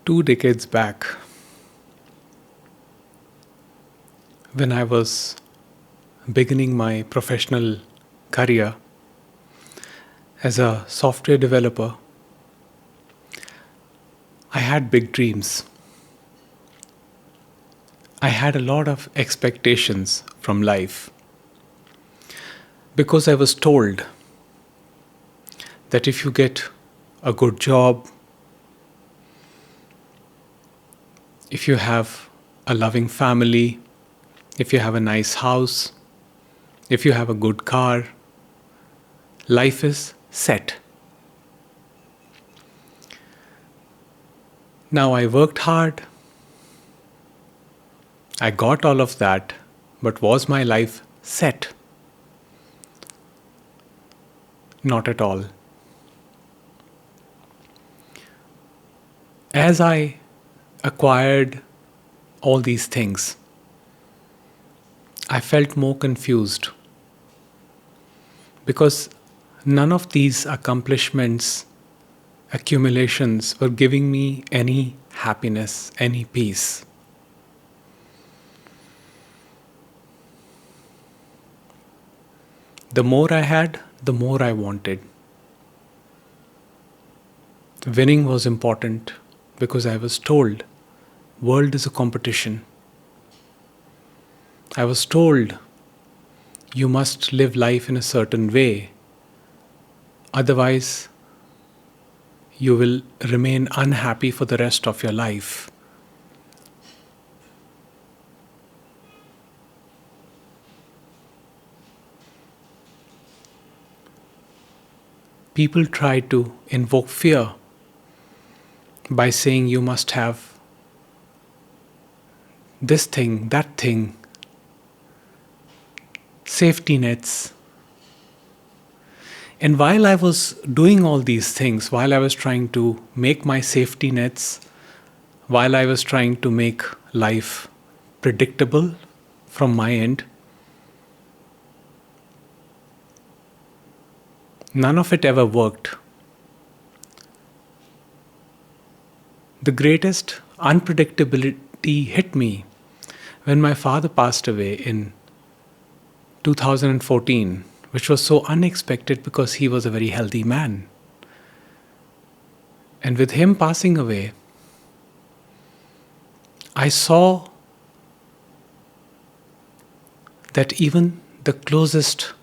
2 decades back, when I was beginning my professional career as a software developer, I had big dreams. I had a lot of expectations from life because I was told that if you get a good job, if you have a loving family, if you have a nice house, if you have a good car, life is set. Now I worked hard, I got all of that, but was my life set? Not at all. As I acquired all these things, I felt more confused because none of these accomplishments, accumulations were giving me any happiness, any peace. The more I had, the more I wanted. Winning was important because I was told world is a competition. I was told you must live life in a certain way, otherwise you will remain unhappy for the rest of your life. People try to invoke fear by saying you must have this thing, that thing, safety nets. And while I was doing all these things, while I was trying to make my safety nets, while I was trying to make life predictable from my end, none of it ever worked. The greatest unpredictability hit me when my father passed away in 2014, which was so unexpected because he was a very healthy man. And with him passing away, I saw that even the closest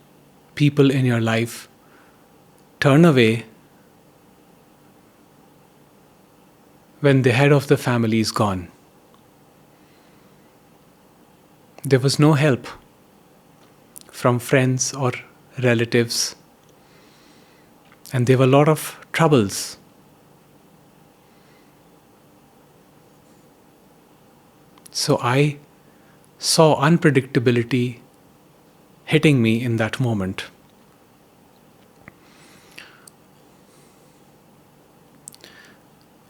people in your life turn away when the head of the family is gone. There was no help from friends or relatives, and there were a lot of troubles. So I saw unpredictability hitting me in that moment.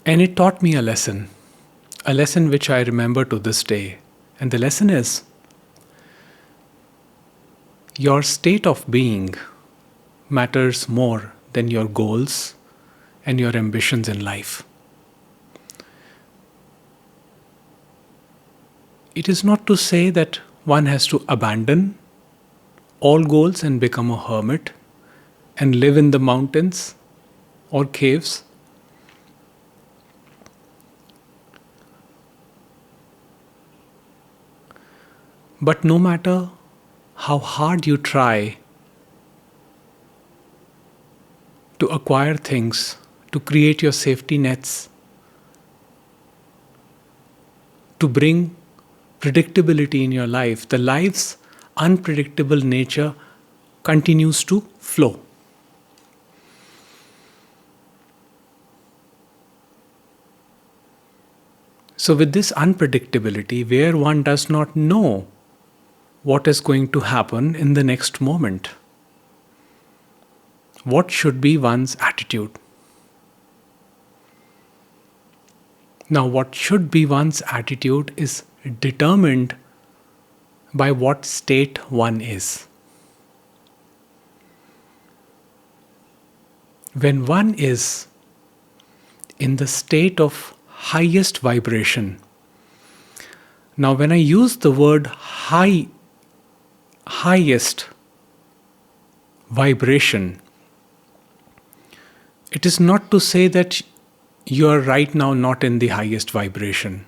And it taught me a lesson which I remember to this day. And the lesson is, your state of being matters more than your goals and your ambitions in life. It is not to say that one has to abandon all goals and become a hermit and live in the mountains or caves. But no matter how hard you try to acquire things, to create your safety nets, to bring predictability in your life, the life's unpredictable nature continues to flow. So, with this unpredictability, where one does not know what is going to happen in the next moment, what should be one's attitude? Now, what should be one's attitude is determined by what state one is. When one is in the state of highest vibration. Now, when I use the word highest vibration, it is not to say that you are right now not in the highest vibration.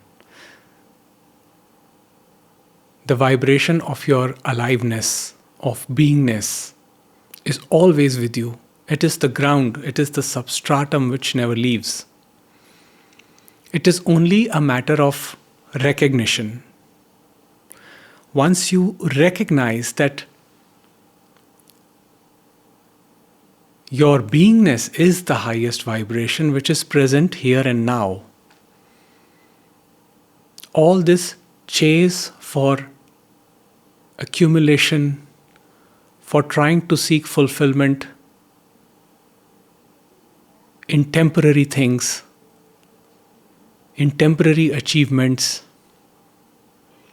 The vibration of your aliveness, of beingness, is always with you. It is the ground, it is the substratum which never leaves. It is only a matter of recognition. Once you recognize that your beingness is the highest vibration which is present here and now, all this chase for accumulation, for trying to seek fulfillment in temporary things, in temporary achievements,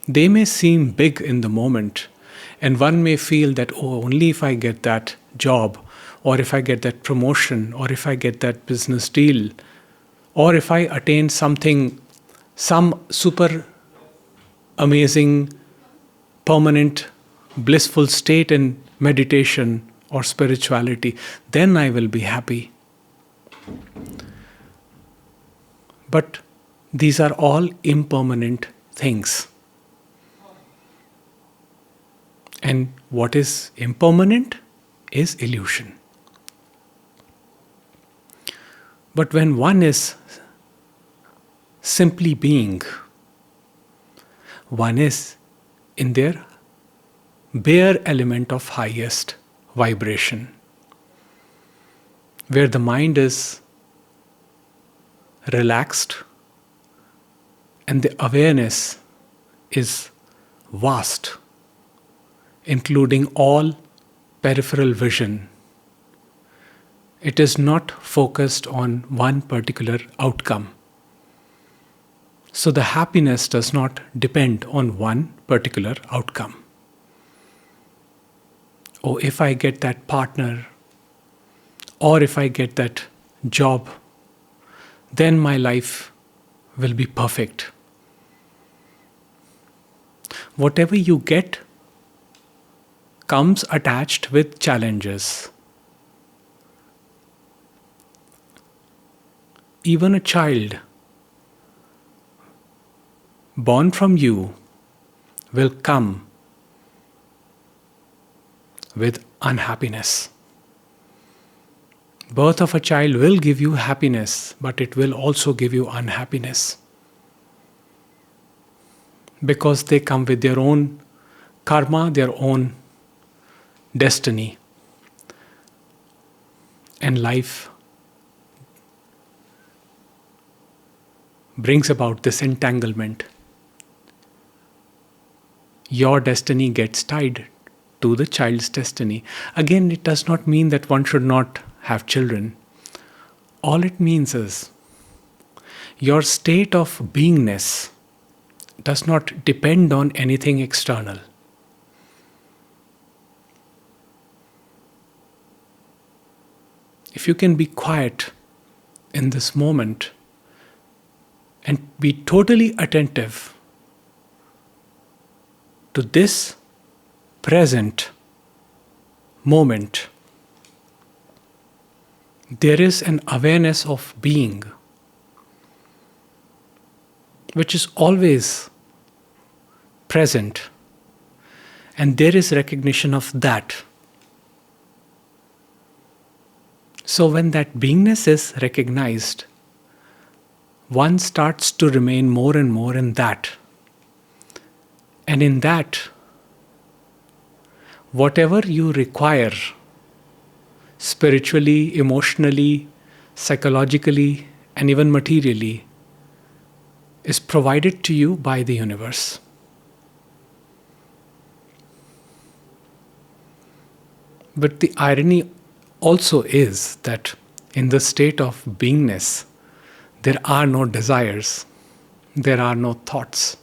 they may seem big in the moment, and one may feel that, oh, only if I get that job, or if I get that promotion, or if I get that business deal, or if I attain something, some super amazing, permanent, blissful state in meditation or spirituality, then I will be happy. But these are all impermanent things. And what is impermanent is illusion. But when one is simply being, one is in their bare element of highest vibration, where the mind is relaxed and the awareness is vast, including all peripheral vision. It is not focused on one particular outcome. So the happiness does not depend on one particular outcome. Oh, if I get that partner, or if I get that job, then my life will be perfect. Whatever you get comes attached with challenges. Even a child born from you will come with unhappiness. Birth of a child will give you happiness, but it will also give you unhappiness. Because they come with their own karma, their own destiny. And life brings about this entanglement. Your destiny gets tied to the child's destiny. Again, it does not mean that one should not have children. All it means is your state of beingness does not depend on anything external. If you can be quiet in this moment and be totally attentive to this present moment, there is an awareness of being which is always present, and there is recognition of that. So when that beingness is recognized, one starts to remain more and more in that. And in that, whatever you require spiritually, emotionally, psychologically, and even materially is provided to you by the universe. But the irony also is that in the state of beingness, there are no desires, there are no thoughts.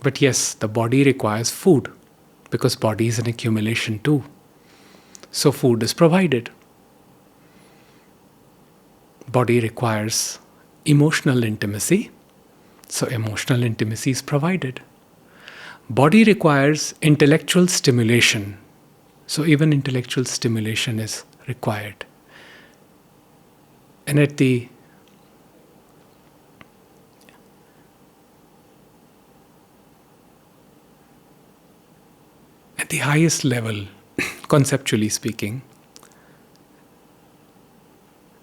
But yes, the body requires food, because body is an accumulation too. So food is provided. Body requires emotional intimacy, so emotional intimacy is provided. Body requires intellectual stimulation, so even intellectual stimulation is required. And at the highest level, conceptually speaking,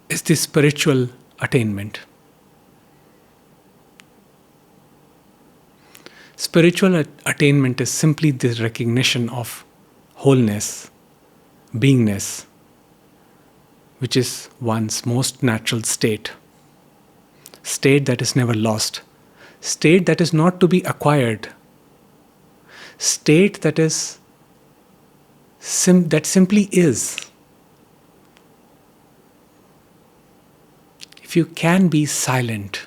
is the spiritual attainment. Spiritual attainment is simply the recognition of wholeness, beingness, which is one's most natural state. State that is never lost. State that is not to be acquired. State that is that simply is. If you can be silent,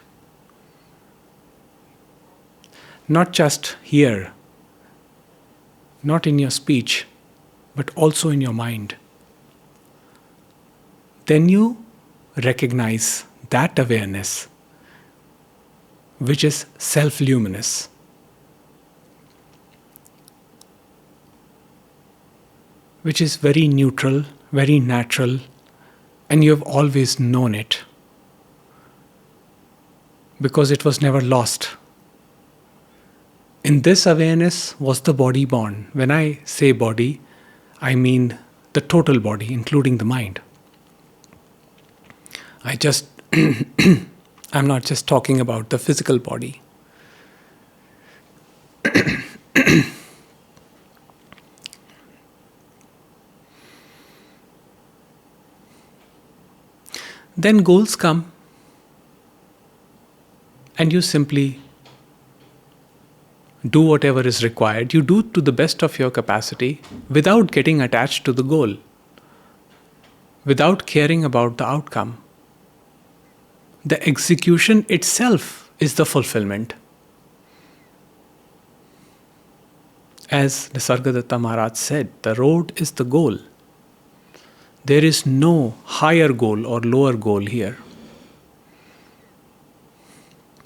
not just here, not in your speech, but also in your mind, then you recognize that awareness which is self-luminous. Which is very neutral, very natural, and you have always known it because it was never lost. In this awareness was the body born. When I say body, I mean the total body, including the mind. I'm not just talking about the physical body. Then goals come, and you simply do whatever is required. You do to the best of your capacity without getting attached to the goal, without caring about the outcome. The execution itself is the fulfillment. As Nisargadatta Maharaj said, the road is the goal. There is no higher goal or lower goal here.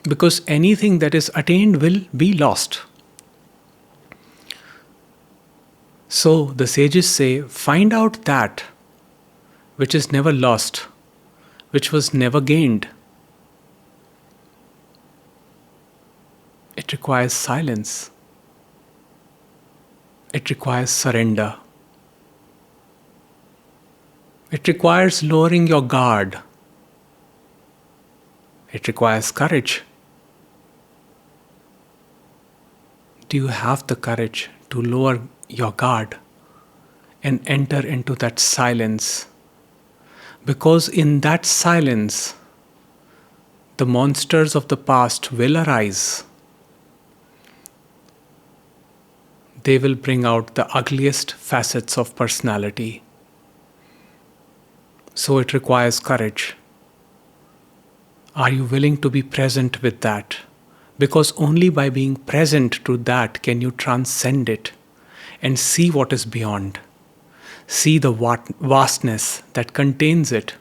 Because anything that is attained will be lost. So the sages say, find out that which is never lost, which was never gained. It requires silence. It requires surrender. It requires lowering your guard. It requires courage. Do you have the courage to lower your guard and enter into that silence? Because in that silence, the monsters of the past will arise. They will bring out the ugliest facets of personality. So it requires courage. Are you willing to be present with that? Because only by being present to that can you transcend it and see what is beyond. See the vastness that contains it.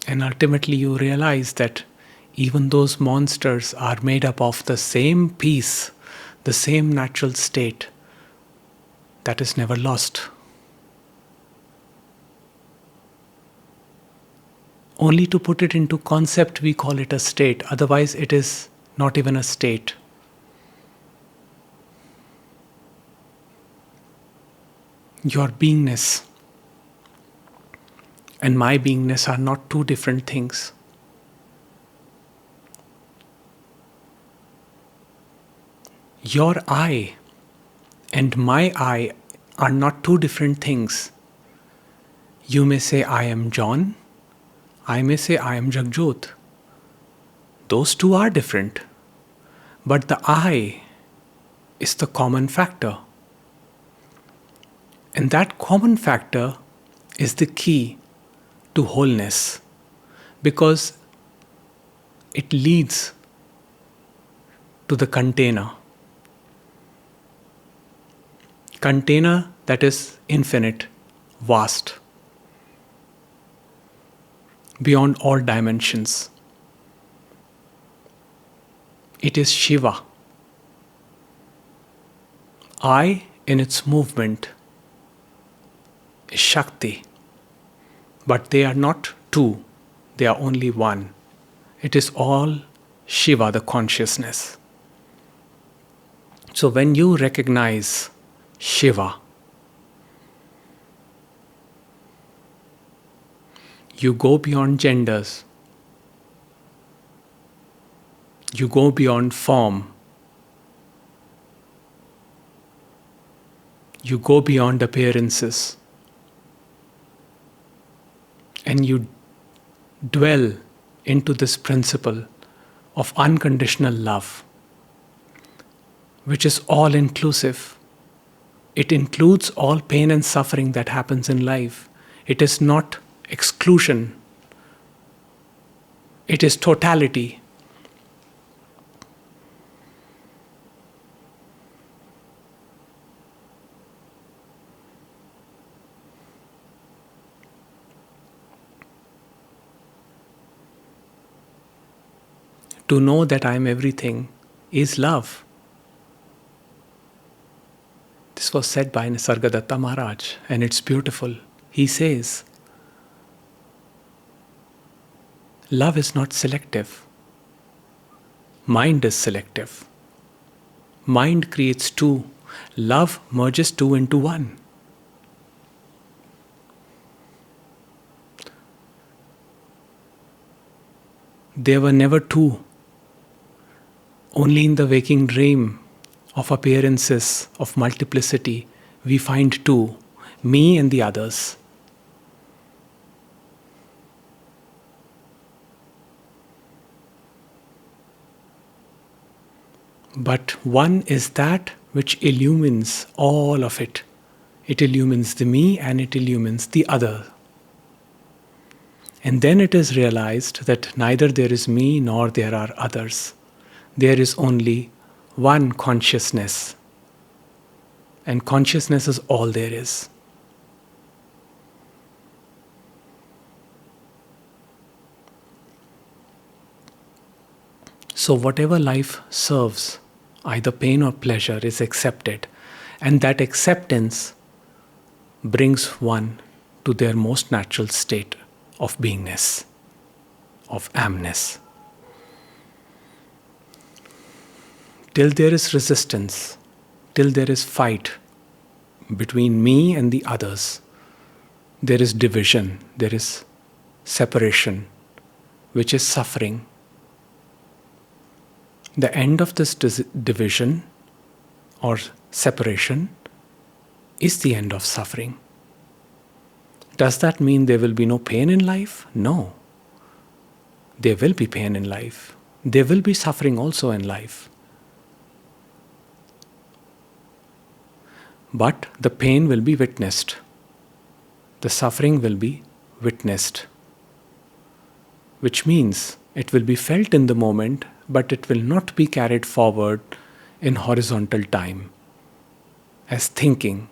And ultimately you realize that even those monsters are made up of the same peace, the same natural state that is never lost. Only to put it into concept we call it a state, otherwise it is not even a state. Your beingness and my beingness are not two different things. Your I and my I are not two different things. You may say, I am John. I may say, I am Jagjot. Those two are different. But the I is the common factor. And that common factor is the key to wholeness, because it leads to the container. container that is infinite, vast, beyond all dimensions. It is Shiva. I, in its movement, is Shakti. But they are not two, they are only one. It is all Shiva, the consciousness. So when you recognize Shiva, you go beyond genders, you go beyond form, you go beyond appearances, and you dwell into this principle of unconditional love, which is all inclusive. It includes all pain and suffering that happens in life. It is not exclusion, it is totality. To know that I am everything is love. This was said by Nisargadatta Maharaj, and it's beautiful. He says, love is not selective. Mind is selective. Mind creates two. Love merges two into one. There were never two. Only in the waking dream of appearances, of multiplicity, we find two, me and the others. But one is that which illumines all of it. It illumines the me and it illumines the other. And then it is realized that neither there is me nor there are others. There is only one consciousness. And consciousness is all there is. So whatever life serves, either pain or pleasure, is accepted. And that acceptance brings one to their most natural state of beingness, of amness. Till there is resistance, till there is fight between me and the others, there is division, there is separation, which is suffering. The end of this division or separation is the end of suffering. Does that mean there will be no pain in life? No. There will be pain in life. There will be suffering also in life. But the pain will be witnessed. The suffering will be witnessed. Which means it will be felt in the moment, but it will not be carried forward in horizontal time as thinking.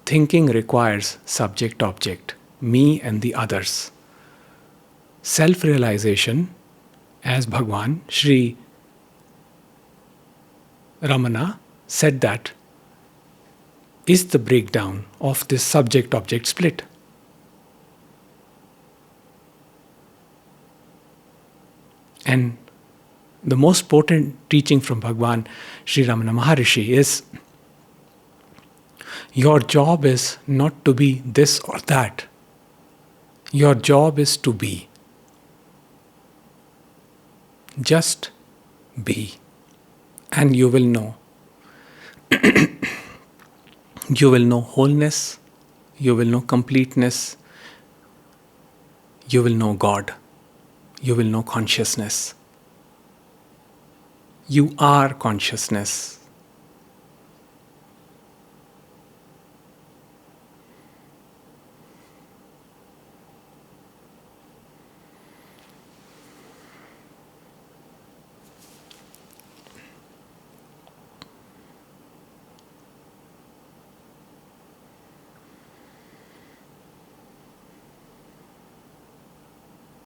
Thinking requires subject-object, me and the others. Self-realization, as Bhagwan Sri Ramana said, that is the breakdown of this subject-object split. And the most potent teaching from Bhagwan Sri Ramana Maharishi is, your job is not to be this or that. Your job is to be. Just be. And you will know. You will know wholeness. You will know completeness. You will know God. You will know consciousness. You are consciousness.